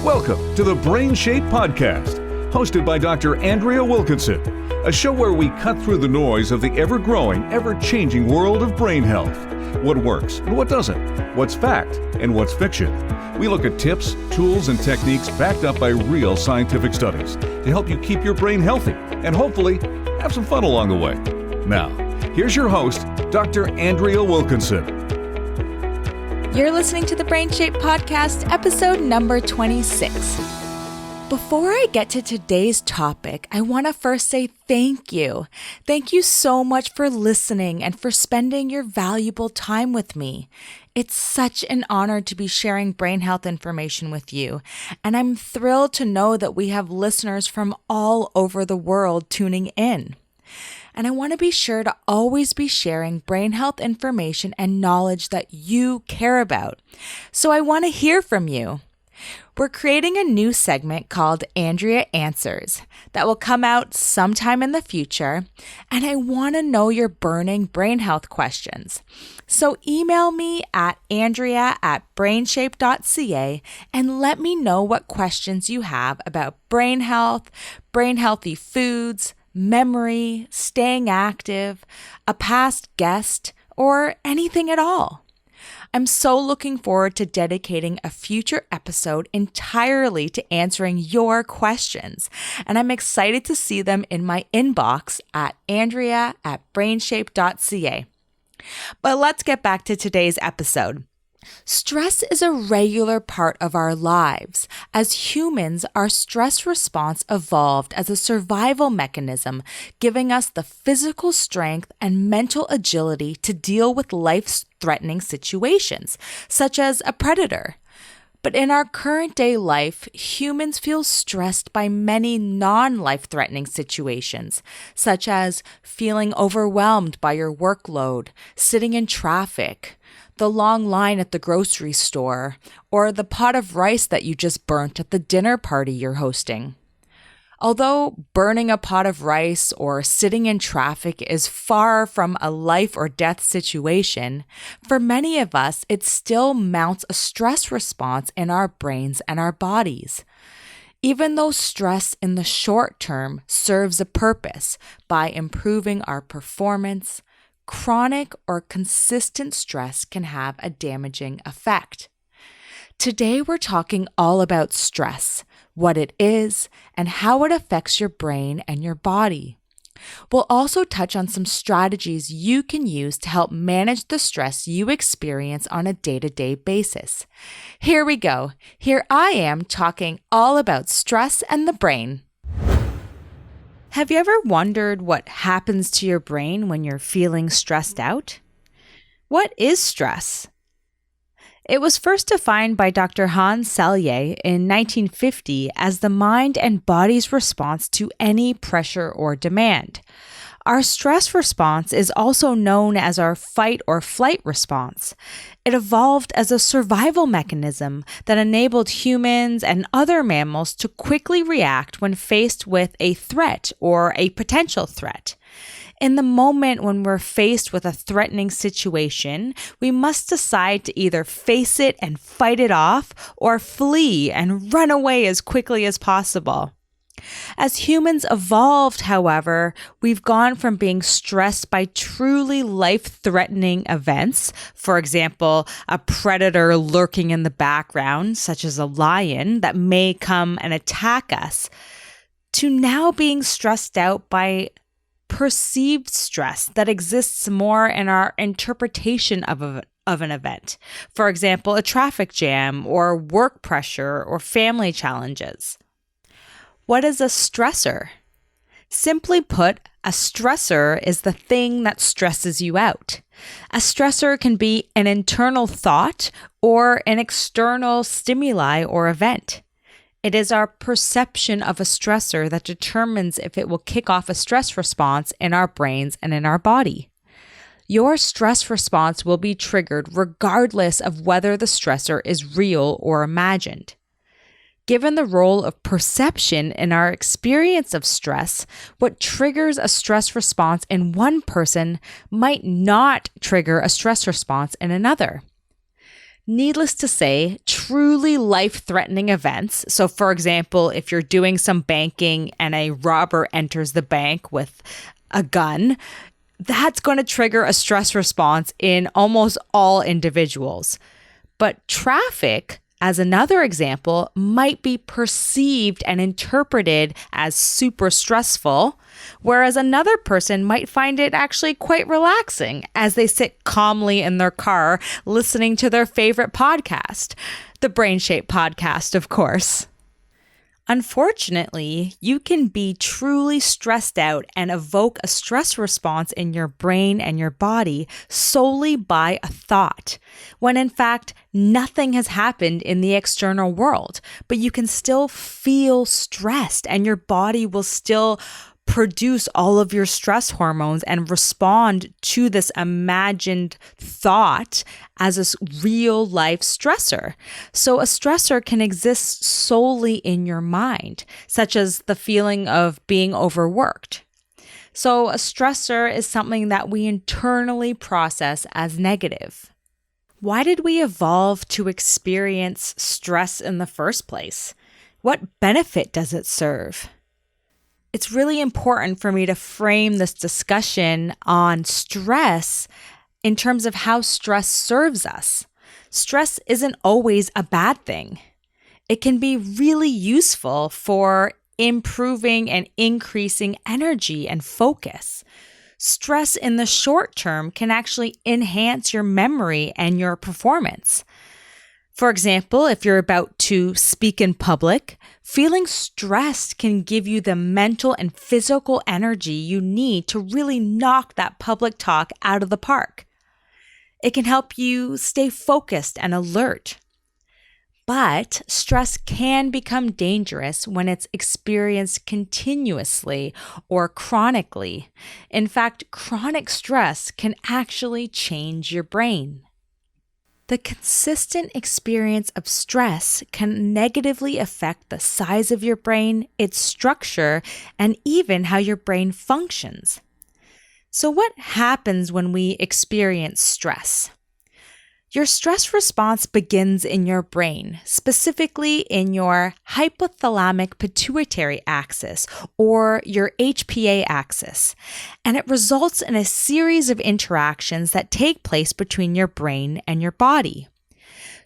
Welcome to the BrainShape podcast, hosted by Dr. Andrea Wilkinson, a show where we cut through the noise of the ever-growing, ever-changing world of brain health. What works and what doesn't, what's fact and what's fiction. We look at tips, tools, and techniques backed up by real scientific studies to help you keep your brain healthy and hopefully have some fun along the way. Now, here's your host, Dr. Andrea Wilkinson. You're listening to the BrainShape podcast, episode number 26. Before I get to today's topic, I want to first say thank you. Thank you so much for listening and for spending your valuable time with me. It's such an honor to be sharing brain health information with you, and I'm thrilled to know that we have listeners from all over the world tuning in. And I want to be sure to always be sharing brain health information and knowledge that you care about. So I want to hear from you. We're creating a new segment called Andrea Answers that will come out sometime in the future, and I want to know your burning brain health questions. So email me at andrea@brainshape.ca and let me know what questions you have about brain health, brain healthy foods, memory, staying active, a past guest, or anything at all. I'm so looking forward to dedicating a future episode entirely to answering your questions, and I'm excited to see them in my inbox at andrea@brainshape.ca. But let's get back to today's episode. Stress is a regular part of our lives. As humans, our stress response evolved as a survival mechanism, giving us the physical strength and mental agility to deal with life-threatening situations, such as a predator. But in our current day life, humans feel stressed by many non-life-threatening situations, such as feeling overwhelmed by your workload, sitting in traffic, the long line at the grocery store, or the pot of rice that you just burnt at the dinner party you're hosting. Although burning a pot of rice or sitting in traffic is far from a life or death situation, for many of us, it still mounts a stress response in our brains and our bodies. Even though stress in the short term serves a purpose by improving our performance, chronic or consistent stress can have a damaging effect. Today, we're talking all about stress, what it is, and how it affects your brain and your body. We'll also touch on some strategies you can use to help manage the stress you experience on a day-to-day basis. Here we go. Here I am talking all about stress and the brain. Have you ever wondered what happens to your brain when you're feeling stressed out? What is stress? It was first defined by Dr. Hans Selye in 1950 as the mind and body's response to any pressure or demand. Our stress response is also known as our fight or flight response. It evolved as a survival mechanism that enabled humans and other mammals to quickly react when faced with a threat or a potential threat. In the moment when we're faced with a threatening situation, we must decide to either face it and fight it off or flee and run away as quickly as possible. As humans evolved, however, we've gone from being stressed by truly life-threatening events, for example, a predator lurking in the background, such as a lion, that may come and attack us, to now being stressed out by perceived stress that exists more in our interpretation of an event. For example, a traffic jam or work pressure or family challenges. What is a stressor? Simply put, a stressor is the thing that stresses you out. A stressor can be an internal thought or an external stimuli or event. It is our perception of a stressor that determines if it will kick off a stress response in our brains and in our body. Your stress response will be triggered regardless of whether the stressor is real or imagined. Given the role of perception in our experience of stress, what triggers a stress response in one person might not trigger a stress response in another. Needless to say, truly life-threatening events, so for example, if you're doing some banking and a robber enters the bank with a gun, that's going to trigger a stress response in almost all individuals. But traffic, as another example, might be perceived and interpreted as super stressful, whereas another person might find it actually quite relaxing as they sit calmly in their car listening to their favorite podcast, the BrainShape podcast, of course. Unfortunately, you can be truly stressed out and evoke a stress response in your brain and your body solely by a thought, when in fact, nothing has happened in the external world, but you can still feel stressed and your body will still produce all of your stress hormones and respond to this imagined thought as a real life stressor. So a stressor can exist solely in your mind, such as the feeling of being overworked. So a stressor is something that we internally process as negative. Why did we evolve to experience stress in the first place? What benefit does it serve? It's really important for me to frame this discussion on stress in terms of how stress serves us. Stress isn't always a bad thing. It can be really useful for improving and increasing energy and focus. Stress in the short term can actually enhance your memory and your performance. For example, if you're about to speak in public, feeling stressed can give you the mental and physical energy you need to really knock that public talk out of the park. It can help you stay focused and alert. But stress can become dangerous when it's experienced continuously or chronically. In fact, chronic stress can actually change your brain. The consistent experience of stress can negatively affect the size of your brain, its structure, and even how your brain functions. So what happens when we experience stress? Your stress response begins in your brain, specifically in your hypothalamic pituitary axis, or your HPA axis, and it results in a series of interactions that take place between your brain and your body.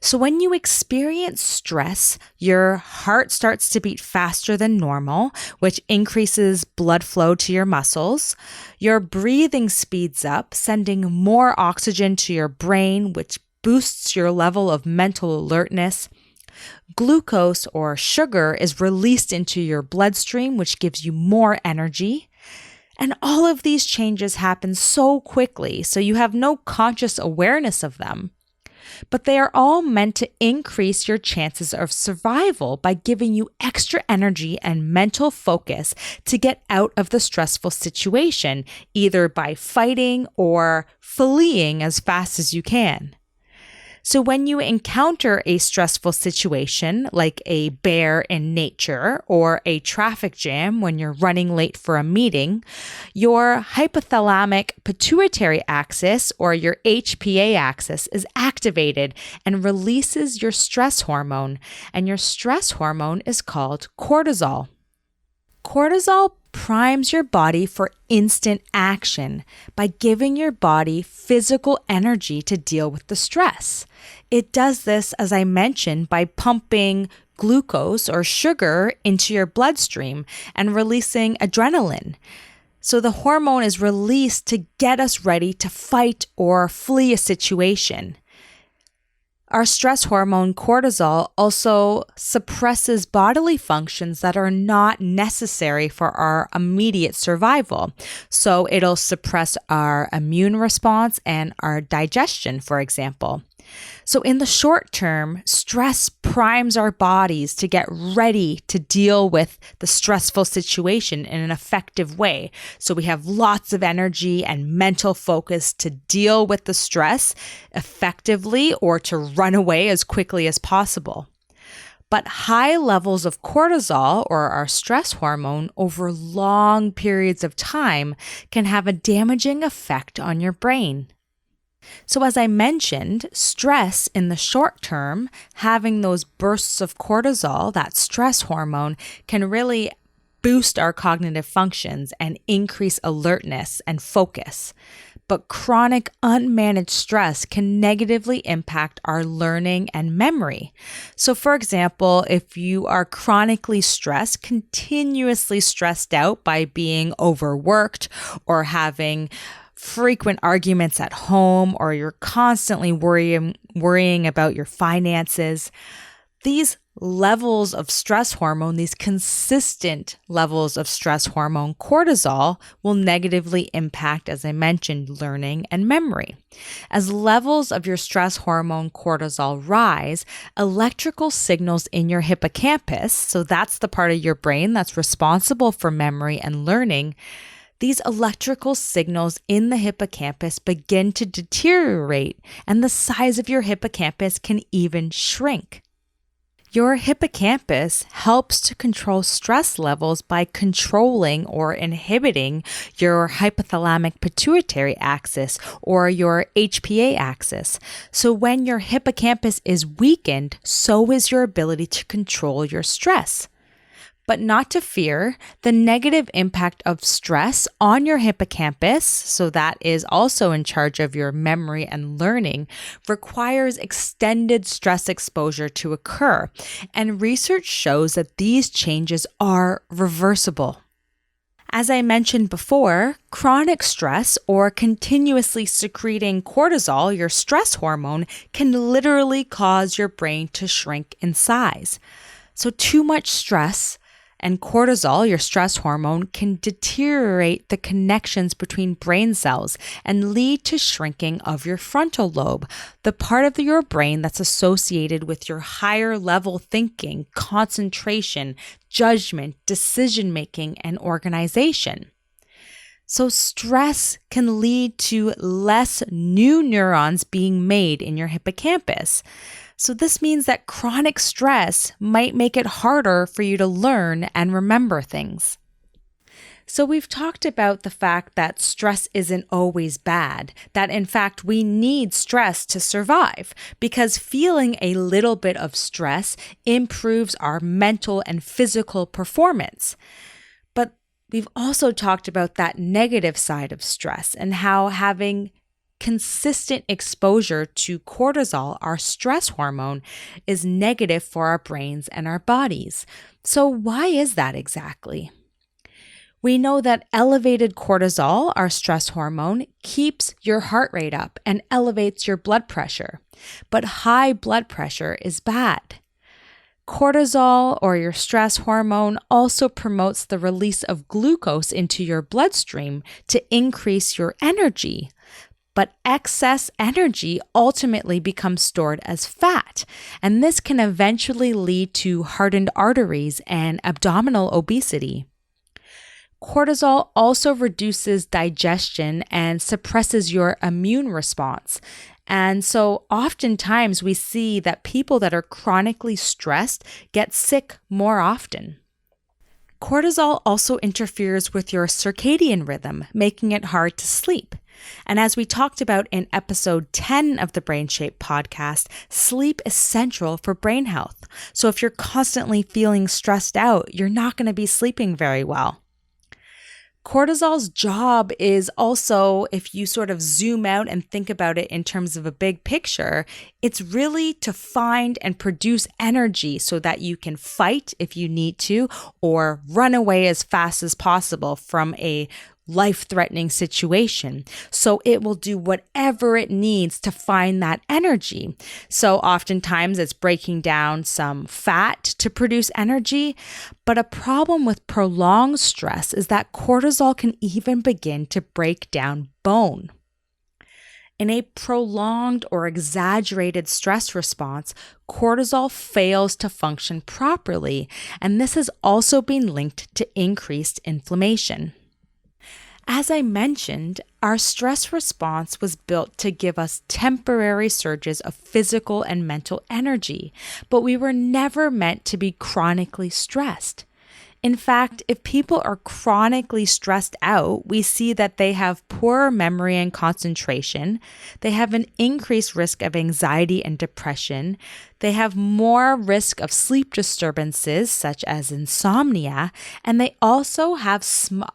So when you experience stress, your heart starts to beat faster than normal, which increases blood flow to your muscles. Your breathing speeds up, sending more oxygen to your brain, which boosts your level of mental alertness. Glucose or sugar is released into your bloodstream, which gives you more energy. And all of these changes happen so quickly, so you have no conscious awareness of them. But they are all meant to increase your chances of survival by giving you extra energy and mental focus to get out of the stressful situation, either by fighting or fleeing as fast as you can. So when you encounter a stressful situation, like a bear in nature or a traffic jam when you're running late for a meeting, your hypothalamic pituitary axis or your HPA axis is activated and releases your stress hormone, and your stress hormone is called cortisol. Cortisol primes your body for instant action by giving your body physical energy to deal with the stress. It does this, as I mentioned, by pumping glucose or sugar into your bloodstream and releasing adrenaline. So the hormone is released to get us ready to fight or flee a situation. Our stress hormone cortisol also suppresses bodily functions that are not necessary for our immediate survival. So it'll suppress our immune response and our digestion, for example. So in the short term, stress primes our bodies to get ready to deal with the stressful situation in an effective way. So we have lots of energy and mental focus to deal with the stress effectively or to run away as quickly as possible. But high levels of cortisol, or our stress hormone, over long periods of time can have a damaging effect on your brain. So as I mentioned, stress in the short term, having those bursts of cortisol, that stress hormone, can really boost our cognitive functions and increase alertness and focus. But chronic unmanaged stress can negatively impact our learning and memory. So for example, if you are chronically stressed, continuously stressed out by being overworked or having frequent arguments at home, or you're constantly worrying about your finances, these levels of stress hormone, these consistent levels of stress hormone cortisol, will negatively impact, as I mentioned, learning and memory. As levels of your stress hormone cortisol rise, electrical signals in your hippocampus, so that's the part of your brain that's responsible for memory and learning, these electrical signals in the hippocampus begin to deteriorate, and the size of your hippocampus can even shrink. Your hippocampus helps to control stress levels by controlling or inhibiting your hypothalamic pituitary axis or your HPA axis. So when your hippocampus is weakened, so is your ability to control your stress. But not to fear, the negative impact of stress on your hippocampus, so that is also in charge of your memory and learning, requires extended stress exposure to occur. And research shows that these changes are reversible. As I mentioned before, chronic stress or continuously secreting cortisol, your stress hormone, can literally cause your brain to shrink in size. So too much stress and cortisol, your stress hormone, can deteriorate the connections between brain cells and lead to shrinking of your frontal lobe, the part of your brain that's associated with your higher level thinking, concentration, judgment, decision-making, and organization. So stress can lead to less new neurons being made in your hippocampus. So this means that chronic stress might make it harder for you to learn and remember things. So we've talked about the fact that stress isn't always bad, that in fact we need stress to survive, because feeling a little bit of stress improves our mental and physical performance. But we've also talked about that negative side of stress and how having consistent exposure to cortisol, our stress hormone, is negative for our brains and our bodies. So why is that exactly? We know that elevated cortisol, our stress hormone, keeps your heart rate up and elevates your blood pressure. But high blood pressure is bad. Cortisol, or your stress hormone, also promotes the release of glucose into your bloodstream to increase your energy. But excess energy ultimately becomes stored as fat, and this can eventually lead to hardened arteries and abdominal obesity. Cortisol also reduces digestion and suppresses your immune response. And so oftentimes we see that people that are chronically stressed get sick more often. Cortisol also interferes with your circadian rhythm, making it hard to sleep. And as we talked about in episode 10 of the BrainShape podcast, sleep is central for brain health. So if you're constantly feeling stressed out, you're not going to be sleeping very well. Cortisol's job is also, if you sort of zoom out and think about it in terms of a big picture, it's really to find and produce energy so that you can fight if you need to, or run away as fast as possible from a life-threatening situation. So it will do whatever it needs to find that energy. So oftentimes it's breaking down some fat to produce energy. But a problem with prolonged stress is that cortisol can even begin to break down bone. In a prolonged or exaggerated stress response, cortisol fails to function properly, and this has also been linked to increased inflammation. As I mentioned, our stress response was built to give us temporary surges of physical and mental energy, but we were never meant to be chronically stressed. In fact, if people are chronically stressed out, we see that they have poorer memory and concentration, they have an increased risk of anxiety and depression, they have more risk of sleep disturbances such as insomnia, and they also have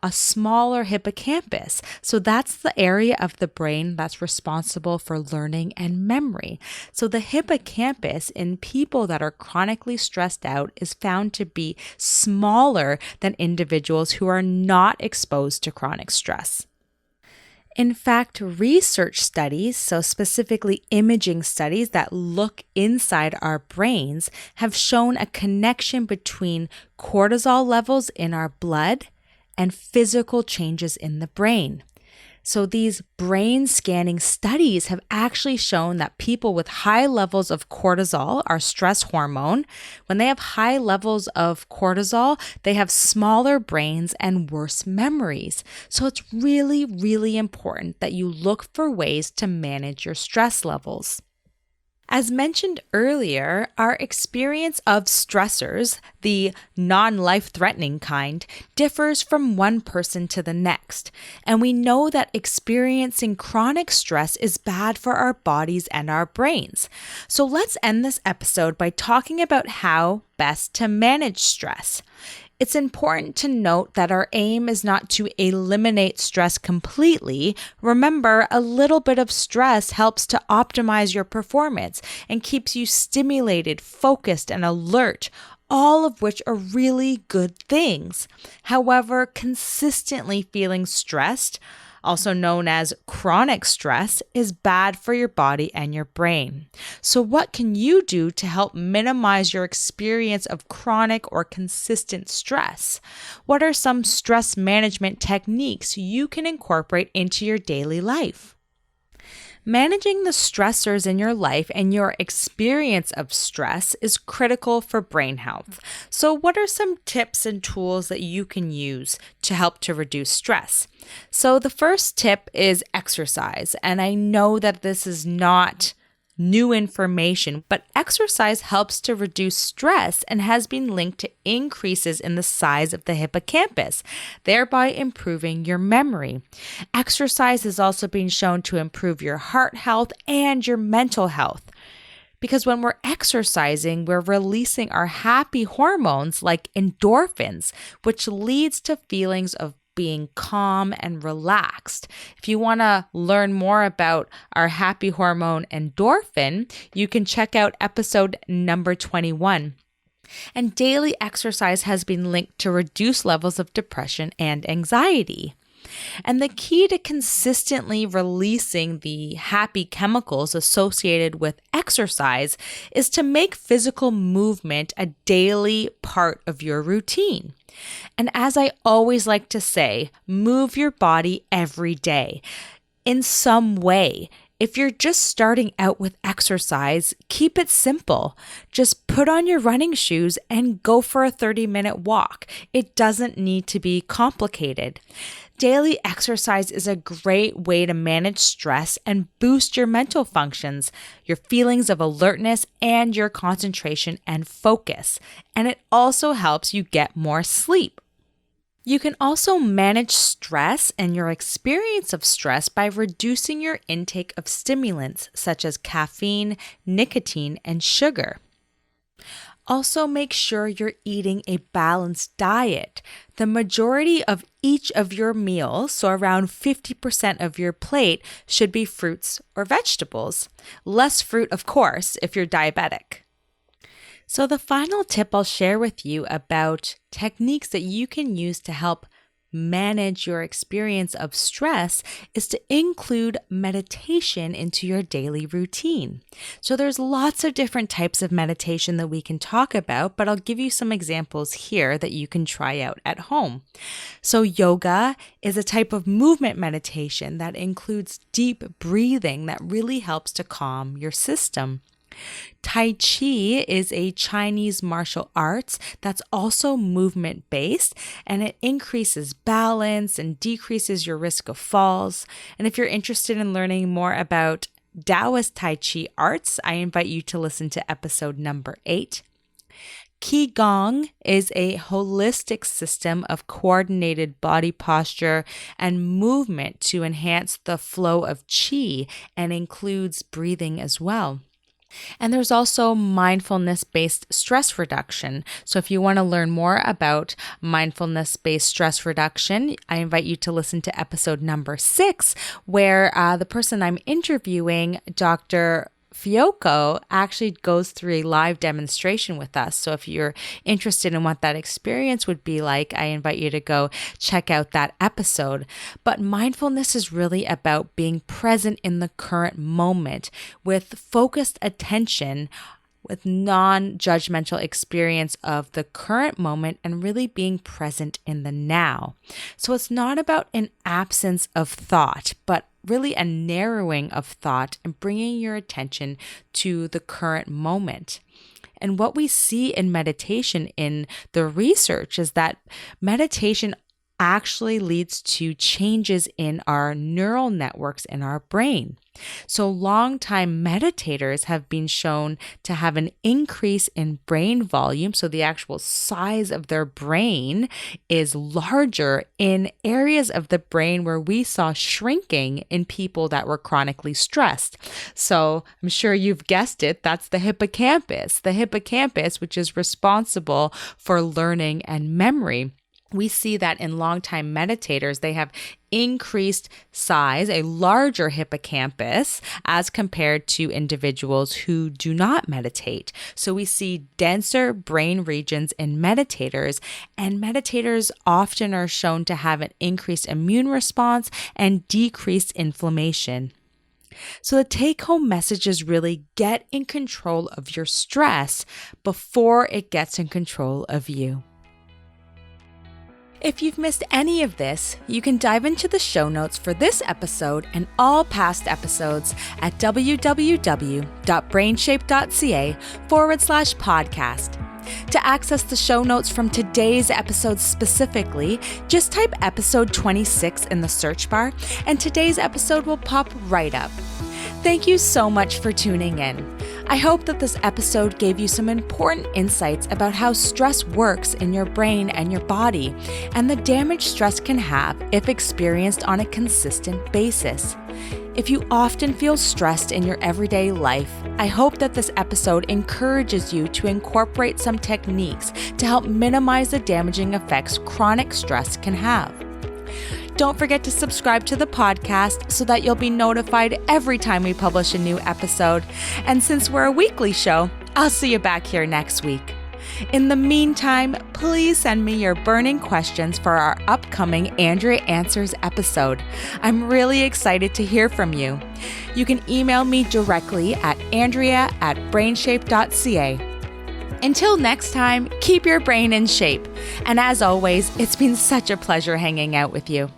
a smaller hippocampus. So that's the area of the brain that's responsible for learning and memory. So the hippocampus in people that are chronically stressed out is found to be smaller than individuals who are not exposed to chronic stress. In fact, research studies, so specifically imaging studies that look inside our brains, have shown a connection between cortisol levels in our blood and physical changes in the brain. So these brain scanning studies have actually shown that people with high levels of cortisol, our stress hormone, when they have high levels of cortisol, they have smaller brains and worse memories. So it's really, really important that you look for ways to manage your stress levels. As mentioned earlier, our experience of stressors, the non-life-threatening kind, differs from one person to the next. And we know that experiencing chronic stress is bad for our bodies and our brains. So let's end this episode by talking about how best to manage stress. It's important to note that our aim is not to eliminate stress completely. Remember, a little bit of stress helps to optimize your performance and keeps you stimulated, focused, and alert, all of which are really good things. However, consistently feeling stressed, also known as chronic stress, is bad for your body and your brain. So what can you do to help minimize your experience of chronic or consistent stress? What are some stress management techniques you can incorporate into your daily life? Managing the stressors in your life and your experience of stress is critical for brain health. So what are some tips and tools that you can use to help to reduce stress? So the first tip is exercise. And I know that this is not new information, but exercise helps to reduce stress and has been linked to increases in the size of the hippocampus, thereby improving your memory. Exercise has also been shown to improve your heart health and your mental health. Because when we're exercising, we're releasing our happy hormones like endorphins, which leads to feelings of being calm and relaxed. If you want to learn more about our happy hormone endorphin, you can check out episode number 21. And daily exercise has been linked to reduced levels of depression and anxiety. And the key to consistently releasing the happy chemicals associated with exercise is to make physical movement a daily part of your routine. And as I always like to say, move your body every day in some way. If you're just starting out with exercise, keep it simple. Just put on your running shoes and go for a 30-minute walk. It doesn't need to be complicated. Daily exercise is a great way to manage stress and boost your mental functions, your feelings of alertness, and your concentration and focus. And it also helps you get more sleep. You can also manage stress and your experience of stress by reducing your intake of stimulants such as caffeine, nicotine, and sugar. Also, make sure you're eating a balanced diet. The majority of each of your meals, so around 50% of your plate, should be fruits or vegetables. Less fruit, of course, if you're diabetic. So the final tip I'll share with you about techniques that you can use to help manage your experience of stress is to include meditation into your daily routine. So there's lots of different types of meditation that we can talk about, but I'll give you some examples here that you can try out at home. So yoga is a type of movement meditation that includes deep breathing that really helps to calm your system. Tai Chi is a Chinese martial arts that's also movement-based, and it increases balance and decreases your risk of falls. And if you're interested in learning more about Taoist Tai Chi arts, I invite you to listen to episode number 8. Qigong is a holistic system of coordinated body posture and movement to enhance the flow of qi and includes breathing as well. And there's also mindfulness-based stress reduction. So if you want to learn more about mindfulness-based stress reduction, I invite you to listen to episode number 6, where the person I'm interviewing, Dr. Fiocco, actually goes through a live demonstration with us. So if you're interested in what that experience would be like, I invite you to go check out that episode. But mindfulness is really about being present in the current moment with focused attention, with non-judgmental experience of the current moment and really being present in the now. So it's not about an absence of thought, but really a narrowing of thought and bringing your attention to the current moment. And what we see in meditation in the research is that meditation actually leads to changes in our neural networks in our brain. So long-time meditators have been shown to have an increase in brain volume. So the actual size of their brain is larger in areas of the brain where we saw shrinking in people that were chronically stressed. So I'm sure you've guessed it, that's the hippocampus. The hippocampus, which is responsible for learning and memory. We see that in longtime meditators, they have increased size, a larger hippocampus as compared to individuals who do not meditate. So we see denser brain regions in meditators, and meditators often are shown to have an increased immune response and decreased inflammation. So the take-home message is really get in control of your stress before it gets in control of you. If you've missed any of this, you can dive into the show notes for this episode and all past episodes at www.brainshape.ca/podcast. To access the show notes from today's episode specifically, just type episode 26 in the search bar and today's episode will pop right up. Thank you so much for tuning in. I hope that this episode gave you some important insights about how stress works in your brain and your body, and the damage stress can have if experienced on a consistent basis. If you often feel stressed in your everyday life, I hope that this episode encourages you to incorporate some techniques to help minimize the damaging effects chronic stress can have. Don't forget to subscribe to the podcast so that you'll be notified every time we publish a new episode. And since we're a weekly show, I'll see you back here next week. In the meantime, please send me your burning questions for our upcoming Andrea Answers episode. I'm really excited to hear from you. You can email me directly at andrea@brainshape.ca. Until next time, keep your brain in shape. And as always, it's been such a pleasure hanging out with you.